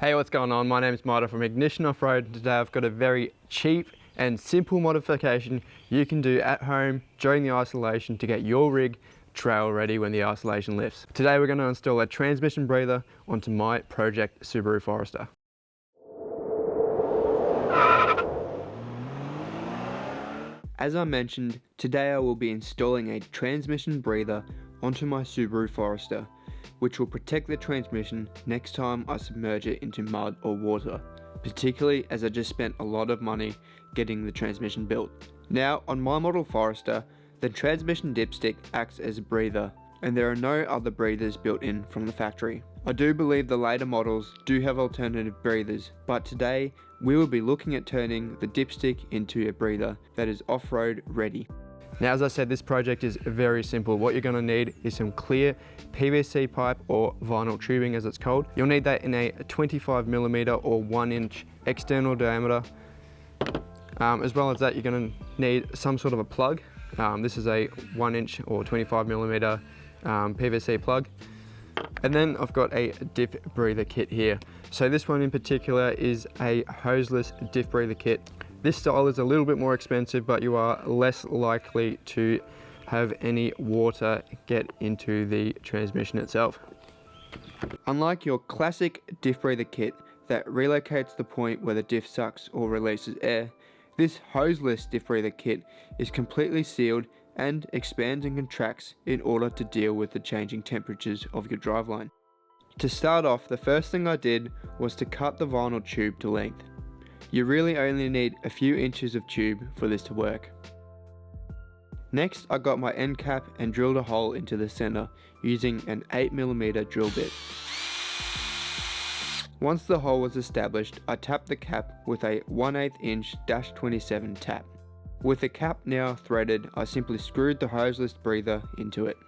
Hey, what's going on? My name is Marta from Ignition Offroad. Today I've got a very cheap and simple modification you can do at home during the isolation to get your rig trail ready when the isolation lifts. Today we're going to install a transmission breather onto my project Subaru Forester. As I mentioned, today I will be installing a transmission breather onto my Subaru Forester, which will protect the transmission next time I submerge it into mud or water, particularly as I just spent a lot of money getting the transmission built. Now, on my model Forester, the transmission dipstick acts as a breather, and there are no other breathers built in from the factory. I do believe the later models do have alternative breathers, but today we will be looking at turning the dipstick into a breather that is off-road ready. Now, as I said, this project is very simple. What you're going to need is some clear PVC pipe or vinyl tubing as it's called. You'll need that in a 25mm or 1-inch external diameter. As well as that, you're going to need some sort of a plug. This is a 1-inch or 25mm PVC plug. And then I've got a Diff breather kit here. So this one in particular is a hoseless Diff breather kit. This style is a little bit more expensive, but you are less likely to have any water get into the transmission itself. Unlike your classic Diff breather kit that relocates the point where the diff sucks or releases air, this hoseless Diff breather kit is completely sealed and expands and contracts in order to deal with the changing temperatures of your driveline. To start off, the first thing I did was to cut the vinyl tube to length. You really only need a few inches of tube for this to work. Next, I got my end cap and drilled a hole into the center using an 8mm drill bit. Once the hole was established, I tapped the cap with a 1/8 inch /27 tap. With the cap now threaded, I simply screwed the hoseless breather into it.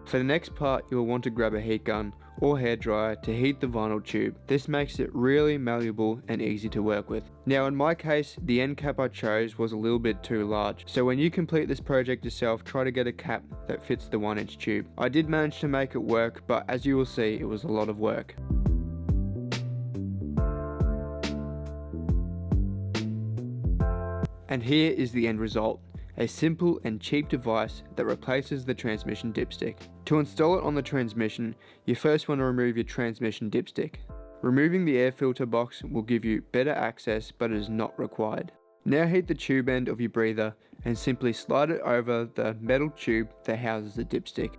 For the next part, you will want to grab a heat gun or hairdryer to heat the vinyl tube. This makes it really malleable and easy to work with. Now in my case, the end cap I chose was a little bit too large, so when you complete this project yourself, try to get a cap that fits the 1-inch tube. I did manage to make it work, but as you will see, it was a lot of work. And here is the end result. A simple and cheap device that replaces the transmission dipstick. To install it on the transmission, you first want to remove your transmission dipstick. Removing the air filter box will give you better access, but it is not required. Now heat the tube end of your breather and simply slide it over the metal tube that houses the dipstick.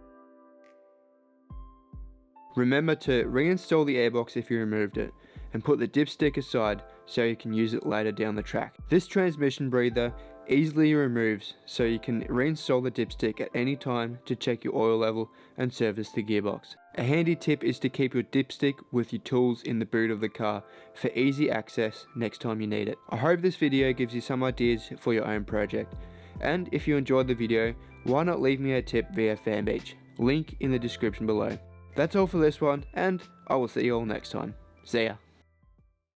Remember to reinstall the airbox if you removed it, and put the dipstick aside so you can use it later down the track. This transmission breather easily removes, so you can reinstall the dipstick at any time to check your oil level and service the gearbox. A handy tip is to keep your dipstick with your tools in the boot of the car for easy access next time you need it. I hope this video gives you some ideas for your own project, and if you enjoyed the video, why not leave me a tip via FanBeach, link in the description below. That's all for this one, and I will see you all next time. See ya.